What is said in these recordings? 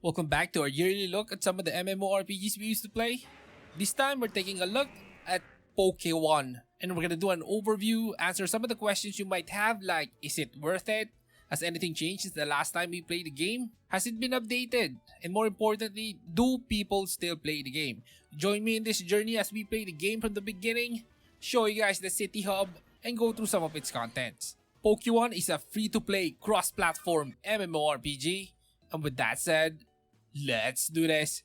Welcome back to our yearly look at some of the MMORPGs we used to play. This time we're taking a look at Pokeone, and we're gonna do an overview, answer some of the questions you might have like, is it worth it? Has anything changed since the last time we played the game? Has it been updated? And more importantly, do people still play the game? Join me in this journey as we play the game from the beginning, show you guys the city hub, and go through some of its contents. Pokeone is a free-to-play cross-platform MMORPG, and with that said, let's do this!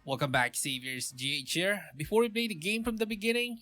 Welcome back, Saviors. GH here. Before we play the game from the beginning,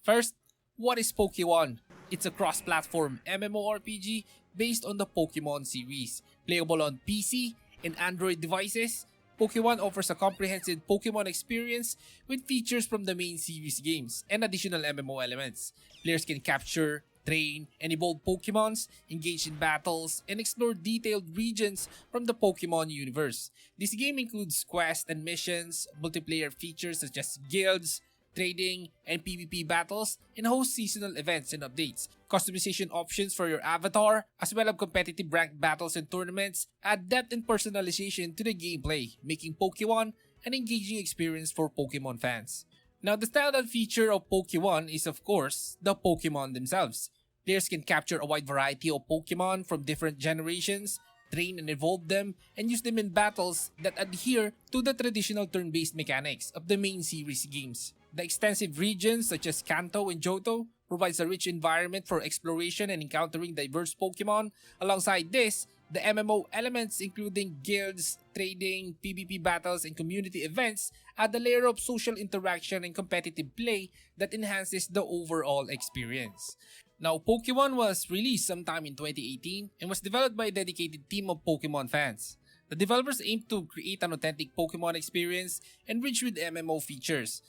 first, what is Pokeone? It's a cross-platform MMORPG based on the Pokemon series. Playable on PC and Android devices, Pokeone offers a comprehensive Pokemon experience with features from the main series games and additional MMO elements. Players can capture, train, and evolve Pokemons, engage in battles, and explore detailed regions from the Pokemon universe. This game includes quests and missions, multiplayer features such as guilds, trading, and PvP battles, and hosts seasonal events and updates. Customization options for your avatar, as well as competitive ranked battles and tournaments, add depth and personalization to the gameplay, making Pokeone an engaging experience for Pokemon fans. Now, the standout feature of Pokeone is, of course, the Pokemon themselves. Players can capture a wide variety of Pokemon from different generations, train and evolve them, and use them in battles that adhere to the traditional turn-based mechanics of the main series games. The extensive regions such as Kanto and Johto provides a rich environment for exploration and encountering diverse Pokemon. Alongside this, the MMO elements including guilds, trading, PvP battles, and community events add a layer of social interaction and competitive play that enhances the overall experience. Now, Pokeone was released sometime in 2018 and was developed by a dedicated team of Pokemon fans. The developers aim to create an authentic Pokemon experience enriched with MMO features.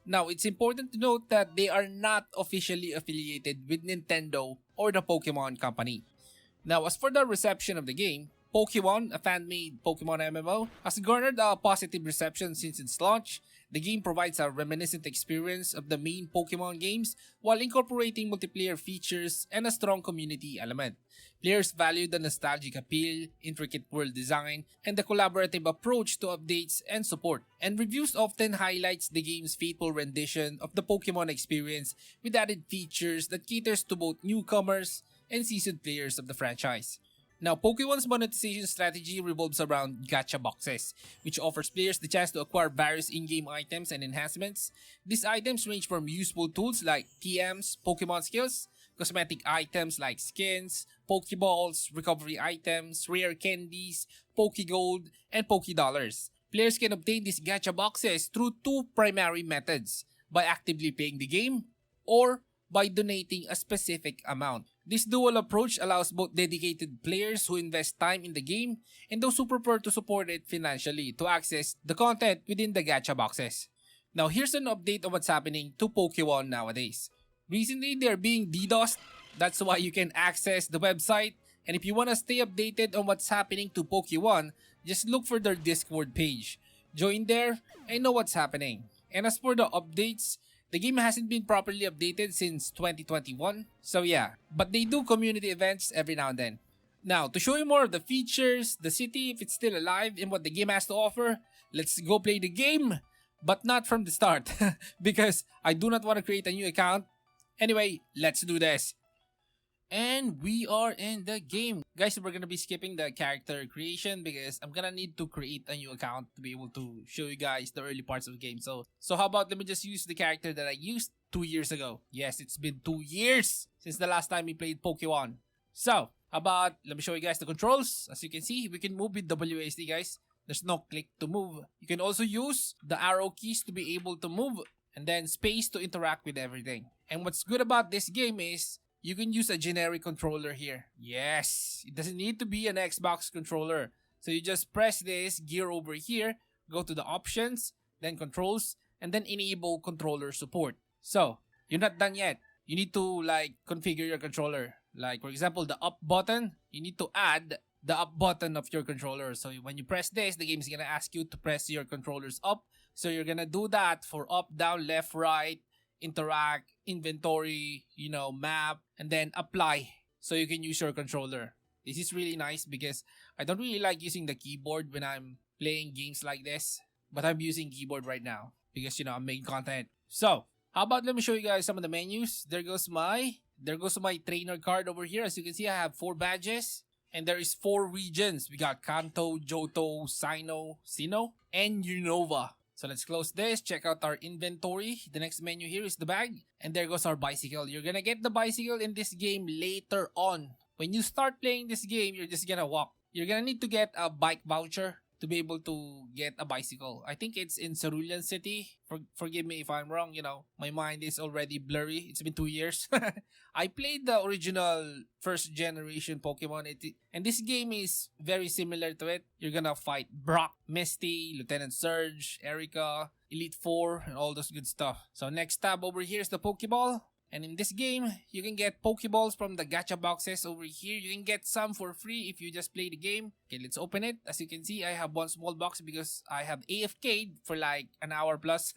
Now, it's important to note that they are not officially affiliated with Nintendo or the Pokemon Company. Now, as for the reception of the game, Pokeone, a fan-made Pokemon MMO, has garnered a positive reception since its launch. The game provides a reminiscent experience of the main Pokemon games while incorporating multiplayer features and a strong community element. Players value the nostalgic appeal, intricate world design, and the collaborative approach to updates and support. And reviews often highlights the game's faithful rendition of the Pokemon experience with added features that caters to both newcomers and seasoned players of the franchise. Now, Pokeone's monetization strategy revolves around gacha boxes, which offers players the chance to acquire various in-game items and enhancements. These items range from useful tools like TMs, Pokemon skills, cosmetic items like skins, Pokeballs, recovery items, rare candies, Pokegold, and Pokedollars. Players can obtain these gacha boxes through two primary methods: by actively playing the game or by donating a specific amount. This dual approach allows both dedicated players who invest time in the game and those who prefer to support it financially to access the content within the gacha boxes. Now, here's an update on what's happening to Pokeone nowadays. Recently, they're being DDoSed. That's why you can access the website. And if you want to stay updated on what's happening to Pokeone, just look for their Discord page. Join there and know what's happening. And as for the updates, the game hasn't been properly updated since 2021, so yeah, but they do community events every now and then. Now, to show you more of the features, the city, if it's still alive, and what the game has to offer, let's go play the game, but not from the start, because I do not want to create a new account. Anyway, let's do this. And we are in the game. Guys, we're gonna be skipping the character creation because I'm gonna need to create a new account to be able to show you guys the early parts of the game. So how about let me just use the character that I used 2 years ago. Yes, it's been 2 years since the last time we played Pokeone. So, let me show you guys the controls. As you can see, we can move with WASD, guys. There's no click to move. You can also use the arrow keys to be able to move, and then space to interact with everything. And what's good about this game is you can use a generic controller here. Yes, it doesn't need to be an Xbox controller. So you just press this gear over here, go to the options, then controls, and then enable controller support. So, you're not done yet. You need to configure your controller. Like for example, the up button, you need to add the up button of your controller. So when you press this, the game is gonna ask you to press your controllers up. So you're gonna do that for up, down, left, right, interact, inventory, map, and then apply so you can use your controller. This is really nice because I don't really like using the keyboard when I'm playing games like this, but I'm using keyboard right now because I'm making content. So, how about let me show you guys some of the menus. There goes my trainer card over here. As you can see, I have 4 badges. And there is 4 regions. We got Kanto, Johto, Sinnoh, and Unova. So let's close this. Check out our inventory. The next menu here is the bag. And there goes our bicycle. You're gonna get the bicycle in this game later on. When you start playing this game, you're just gonna walk. You're gonna need to get a bike voucher to be able to get a bicycle. I think it's in Cerulean City. Forgive me if I'm wrong, my mind is already blurry. It's been 2 years. I played the original first generation Pokemon, and this game is very similar to it. You're gonna fight Brock, Misty, Lieutenant Surge, Erika, Elite Four, and all those good stuff. So next tab over here is the Pokeball. And in this game, you can get Pokeballs from the gacha boxes over here. You can get some for free if you just play the game. Okay, let's open it. As you can see, I have one small box because I have AFK'd for like an hour plus.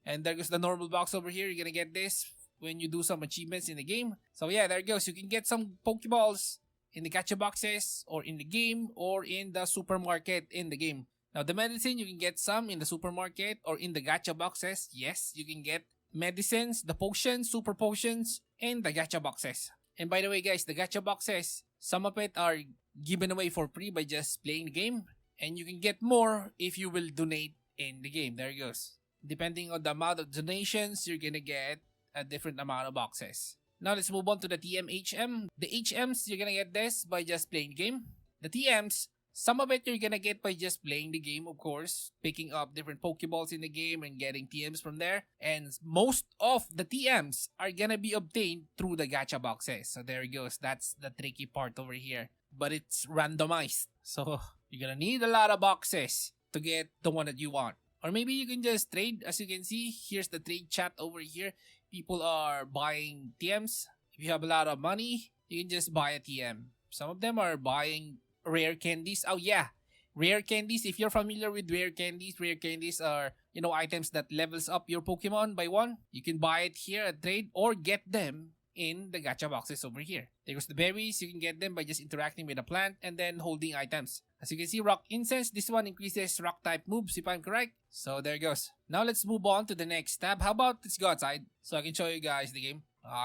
And there goes the normal box over here. You're gonna get this when you do some achievements in the game. So yeah, there it goes. You can get some Pokeballs in the gacha boxes or in the game or in the supermarket in the game. Now the medicine, you can get some in the supermarket or in the gacha boxes. Yes, you can get medicines, the potions, super potions, and the gacha boxes. And by the way guys, the gacha boxes, some of it are given away for free by just playing the game. And you can get more if you will donate in the game. There it goes. Depending on the amount of donations, you're gonna get a different amount of boxes. Now let's move on to the TM-HM. The HMs, you're gonna get this by just playing the game. The TMs, some of it you're gonna get by just playing the game, of course, picking up different Pokeballs in the game and getting TMs from there. And most of the TMs are gonna be obtained through the gacha boxes. So there it goes. That's the tricky part over here. But it's randomized. So you're gonna need a lot of boxes to get the one that you want. Or maybe you can just trade. As you can see, here's the trade chat over here. People are buying TMs. If you have a lot of money, you can just buy a TM. Some of them are buying rare candies. Oh yeah, rare candies. If you're familiar with rare candies are items that levels up your Pokemon by 1. You can buy it here at trade or get them in the gacha boxes over here. There's the berries. You can get them by just interacting with a plant and then holding items. As you can see, rock incense. This one increases rock type moves if I'm correct. So there it goes. Now let's move on to the next tab. How about let's go outside so I can show you guys the game.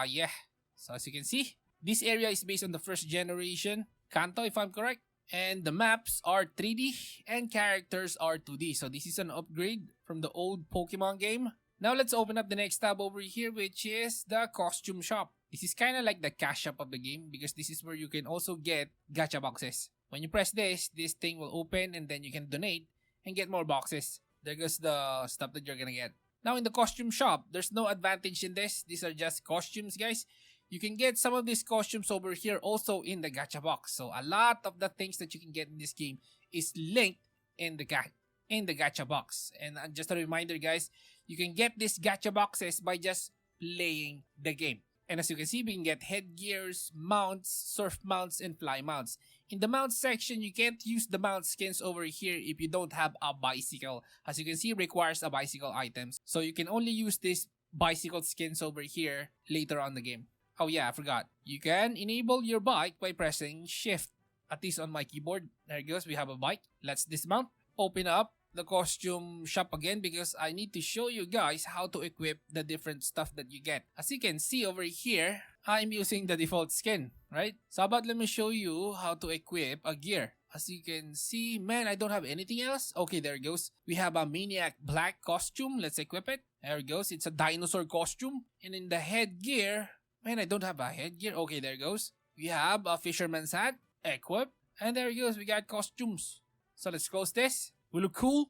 Yeah. So as you can see, this area is based on the first generation Kanto if I'm correct. And the maps are 3D and characters are 2D. So this is an upgrade from the old Pokemon game. Now let's open up the next tab over here, which is the costume shop. This is kind of like the cash shop of the game because this is where you can also get gacha boxes. When you press this thing will open and then you can donate and get more boxes. There goes the stuff that you're gonna get. Now in the costume shop, there's no advantage in this. These are just costumes, guys. You can get some of these costumes over here also in the gacha box. So a lot of the things that you can get in this game is linked in the gacha box. And just a reminder guys, you can get these gacha boxes by just playing the game. And as you can see, we can get headgears, mounts, surf mounts, and fly mounts. In the mount section, you can't use the mount skins over here if you don't have a bicycle. As you can see, it requires a bicycle items. So you can only use these bicycle skins over here later on the game. Oh yeah, I forgot. You can enable your bike by pressing shift. At least on my keyboard. There it goes. We have a bike. Let's dismount. Open up the costume shop again because I need to show you guys how to equip the different stuff that you get. As you can see over here, I'm using the default skin, right? So how about let me show you how to equip a gear. As you can see, man, I don't have anything else. Okay, there it goes. We have a Maniac Black costume. Let's equip it. There it goes. It's a dinosaur costume. And in the headgear, man, I don't have a headgear. Okay, there it goes. We have a fisherman's hat. Equip. And there it goes. We got costumes. So let's close this. We look cool.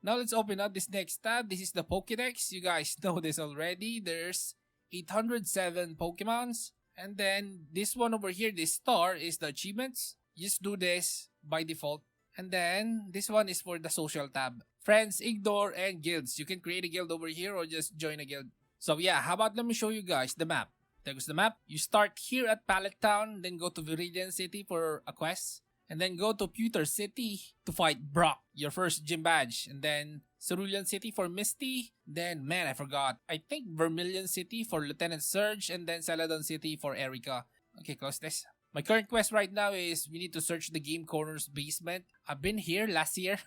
Now let's open up this next tab. This is the Pokédex. You guys know this already. There's 807 Pokemons. And then this one over here, this star, is the achievements. Just do this by default. And then this one is for the social tab. Friends, ignore, and guilds. You can create a guild over here or just join a guild. So yeah, how about let me show you guys the map. There goes the map. You start here at Pallet Town, then go to Viridian City for a quest. And then go to Pewter City to fight Brock, your first gym badge. And then Cerulean City for Misty. Then, man, I forgot. I think Vermilion City for Lieutenant Surge. And then Celadon City for Erika. Okay, close this. My current quest right now is we need to search the Game Corner's basement. I've been here last year.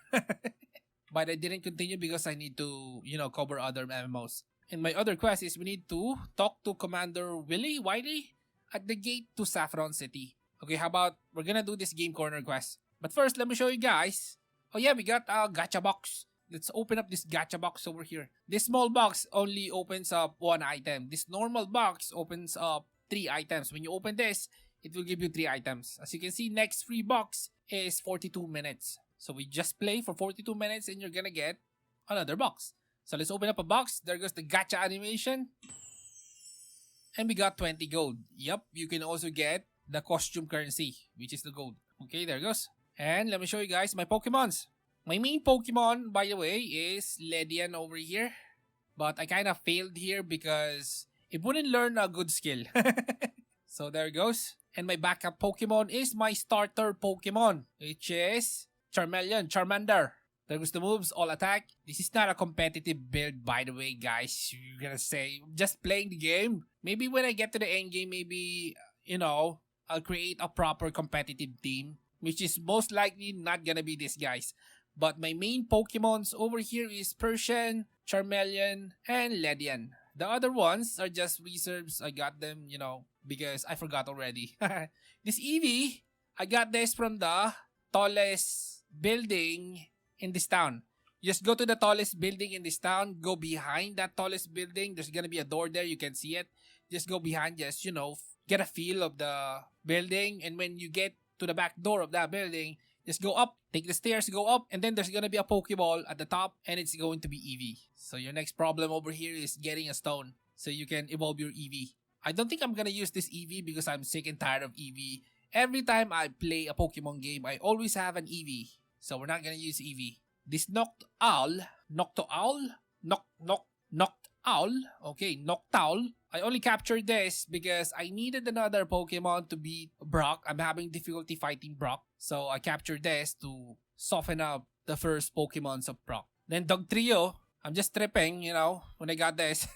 But I didn't continue because I need to, cover other MMOs. And my other quest is we need to talk to Commander Wiley at the gate to Saffron City. Okay, how about we're gonna do this Game Corner quest. But first, let me show you guys. Oh yeah, we got a gacha box. Let's open up this gacha box over here. This small box only opens up 1 item. This normal box opens up 3 items. When you open this, it will give you 3 items. As you can see, next free box is 42 minutes. So we just play for 42 minutes and you're gonna get another box. So let's open up a box. There goes the gacha animation. And we got 20 gold. Yup, you can also get the costume currency, which is the gold. Okay, there it goes. And let me show you guys my Pokemons. My main Pokemon, by the way, is Ledian over here. But I kind of failed here because it wouldn't learn a good skill. So there it goes. And my backup Pokemon is my starter Pokemon, which is Charmander. There goes the moves, all attack. This is not a competitive build, by the way, guys. You're gonna say, just playing the game. Maybe when I get to the end game, maybe, I'll create a proper competitive team. Which is most likely not gonna be this, guys. But my main Pokemons over here is Persian, Charmeleon, and Ledian. The other ones are just reserves. I got them, because I forgot already. This Eevee, I got this from the tallest building in this town. Just go to the tallest building in this town. Go behind that tallest building. There's gonna be a door there. You can see it. Just go behind. Just, get a feel of the building. And when you get to the back door of that building, just go up. Take the stairs, go up. And then there's gonna be a Pokeball at the top. And it's going to be Eevee. So your next problem over here is getting a stone. So you can evolve your Eevee. I don't think I'm gonna use this Eevee because I'm sick and tired of Eevee. Every time I play a Pokemon game, I always have an Eevee. So we're not gonna use Eevee. This Noctowl, okay, Noctowl. I only captured this because I needed another Pokemon to beat Brock. I'm having difficulty fighting Brock. So I captured this to soften up the first Pokemons of Brock. Then Dugtrio, I'm just tripping, when I got this.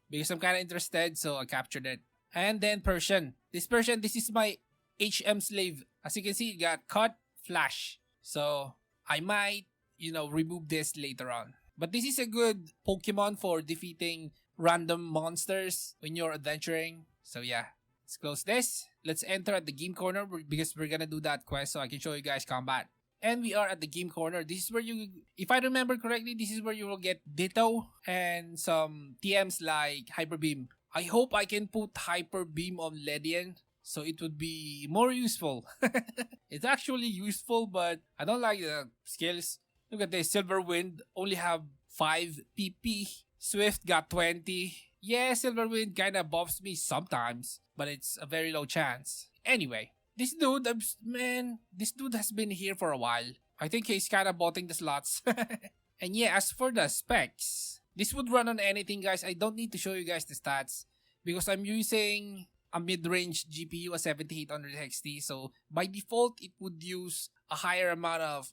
Because I'm kind of interested, so I captured it. And then Persian. This is my HM slave. As you can see, it got cut, flash. So I might, remove this later on. But this is a good Pokemon for defeating random monsters when you're adventuring. So yeah, let's close this. Let's enter at the game corner because we're gonna do that quest so I can show you guys combat. And we are at the game corner. This is where if I remember correctly, this is where you will get Ditto and some TMs like Hyper Beam. I hope I can put Hyper Beam on Ledian so it would be more useful. It's actually useful, but I don't like the skills. Look at this, Silver Wind only have 5 PP. Swift got 20. Yeah, Silver Wind kinda buffs me sometimes, but it's a very low chance. Anyway, this dude has been here for a while. I think he's kinda botting the slots. And yeah, as for the specs, this would run on anything, guys. I don't need to show you guys the stats because I'm using a mid-range GPU, a 7800 XT. So by default, it would use a higher amount of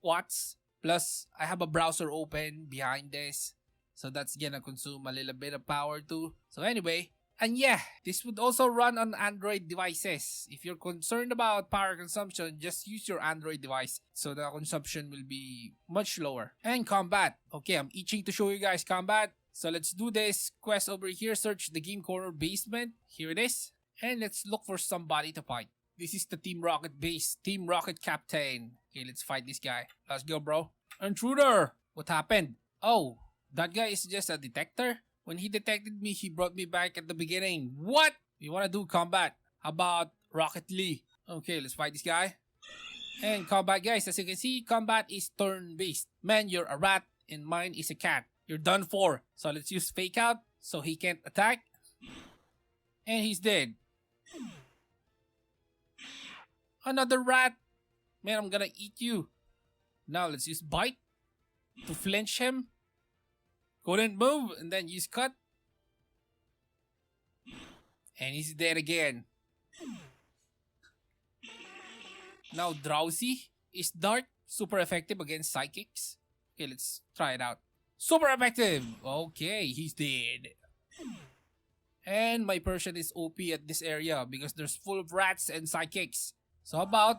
watts. Plus, I have a browser open behind this. So that's gonna consume a little bit of power too. So anyway, and yeah, this would also run on Android devices. If you're concerned about power consumption, just use your Android device. So the consumption will be much lower. And combat. Okay, I'm itching to show you guys combat. So let's do this quest over here. Search the game corner basement. Here it is. And let's look for somebody to fight. This is the Team Rocket base. Team Rocket Captain. Okay, let's fight this guy. Let's go, bro. Intruder! What happened? Oh, that guy is just a detector? When he detected me, he brought me back at the beginning. What? You wanna do combat? How about Rocket Lee? Okay, let's fight this guy. And combat, guys. As you can see, combat is turn-based. Man, you're a rat and mine is a cat. You're done for. So let's use Fake Out so he can't attack. And he's dead. Another rat. Man, I'm gonna eat you. Now let's use Bite to flinch him. Couldn't move, and then use Cut. And he's dead again. Now Drowsy is dark, super effective against psychics. Okay, let's try it out. Super effective! Okay, he's dead. And my Persian is OP at this area because there's full of rats and psychics. So how about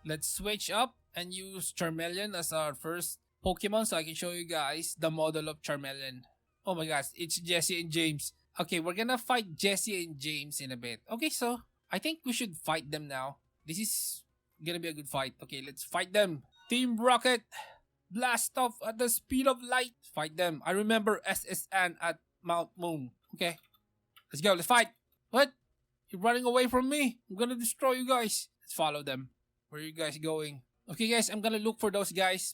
let's switch up and use Charmeleon as our first Pokemon so I can show you guys the model of Charmeleon. Oh my gosh, it's Jesse and James. Okay, we're gonna fight Jesse and James in a bit. Okay, so I think we should fight them now. This is gonna be a good fight. Okay, let's fight them. Team Rocket, blast off at the speed of light. Fight them. I remember SSN at Mount Moon. Okay, let's go. Let's fight. What? You're running away from me. I'm gonna destroy you guys. Let's follow them. Where are you guys going? Okay guys, I'm gonna look for those guys.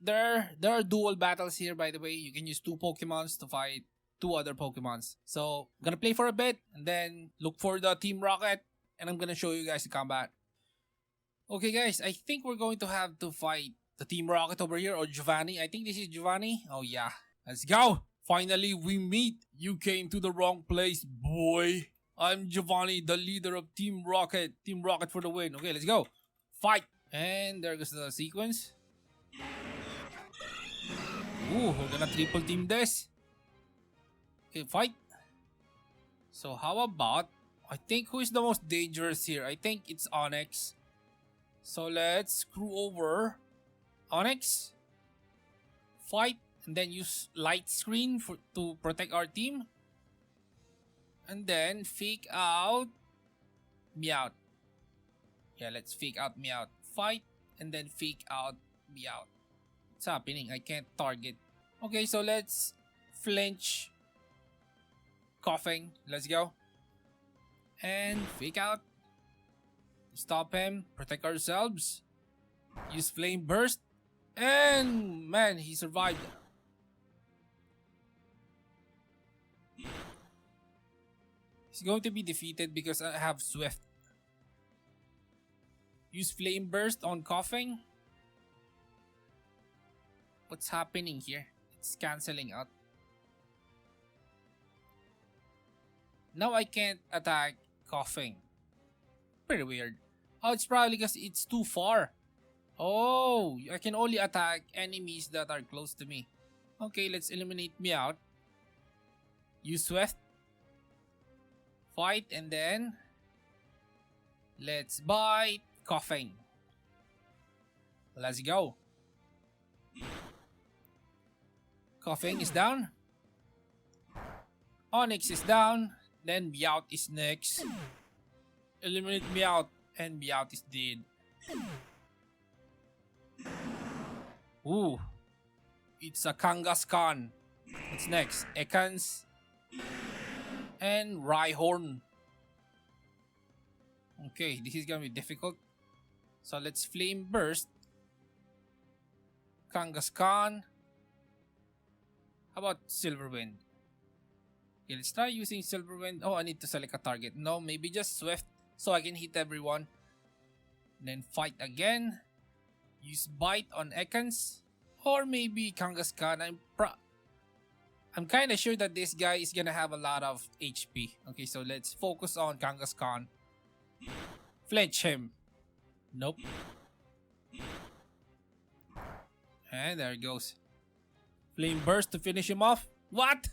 There are dual battles here, by the way. You can use 2 Pokemons to fight 2 other Pokemons. So, I'm gonna play for a bit and then look for the Team Rocket and I'm gonna show you guys the combat. Okay guys, I think we're going to have to fight the Team Rocket over here or Giovanni. I think this is Giovanni. Oh yeah. Let's go! Finally, we meet. You came to the wrong place, boy. I'm Giovanni, the leader of Team Rocket. Team Rocket for the win. Okay, let's go. Fight! And there goes the sequence. Ooh, we're gonna triple team this. Okay, fight. So how about, I think who is the most dangerous here? I think it's Onyx. So let's screw over Onyx. Fight and then use light screen to protect our team. And then fake out Meowth. Yeah, let's fake out Meowth. Fight and then fake out Meowth. What's happening? I can't target. Okay, so let's flinch. Coughing. Let's go. And fake out. Stop him. Protect ourselves. Use flame burst. And man, he survived. He's going to be defeated because I have Swift. Use flame burst on coughing. What's happening here? It's cancelling out. Now I can't attack coughing. Pretty weird. Oh, it's probably because it's too far. Oh, I can only attack enemies that are close to me. Okay, let's eliminate Meowth. Use Swift. Fight and then let's bite coughing. Let's go. Coughing is down. Onyx is down. Then Meowth is next. Eliminate Meowth and Meowth is dead. Ooh. It's a Kangaskhan. What's next? Ekans and Rhyhorn. Okay, this is gonna be difficult. So let's flame burst. Kangaskhan. How about Silverwind? Okay, let's try using Silverwind. Oh, I need to select a target. No, maybe just Swift so I can hit everyone. Then fight again. Use Bite on Ekans. Or maybe Kangaskhan. I'm kind of sure that this guy is gonna have a lot of HP. Okay, so let's focus on Kangaskhan. Flinch him. Nope. And there it goes. Flame burst to finish him off. What?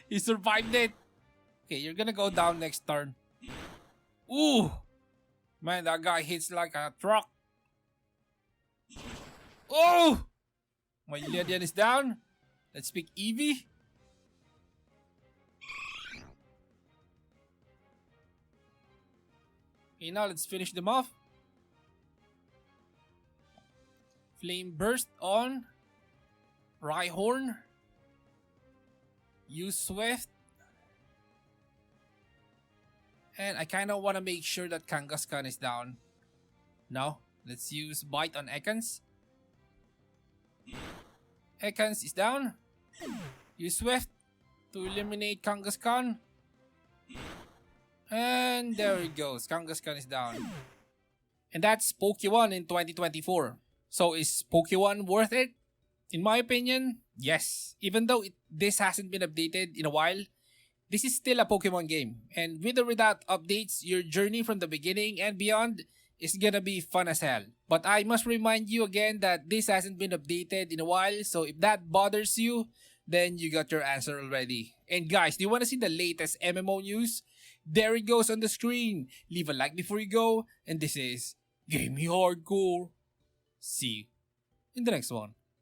He survived it. Okay, you're gonna go down next turn. Ooh. Man, that guy hits like a truck. Oh! My Ledian is down. Let's pick Eevee. Okay, now let's finish them off. Flame burst on Rhyhorn. Use Swift. And I kind of want to make sure that Kangaskhan is down. No, let's use Bite on Ekans. Ekans is down. Use Swift to eliminate Kangaskhan. And there it goes. Kangaskhan is down. And that's Pokeone in 2024. So is Pokeone worth it? In my opinion, yes. Even though this hasn't been updated in a while, this is still a Pokemon game. And with or without updates, your journey from the beginning and beyond is gonna be fun as hell. But I must remind you again that this hasn't been updated in a while, so if that bothers you, then you got your answer already. And guys, do you want to see the latest MMO news? There it goes on the screen. Leave a like before you go, and this is Game Me Hardcore. See you in the next one.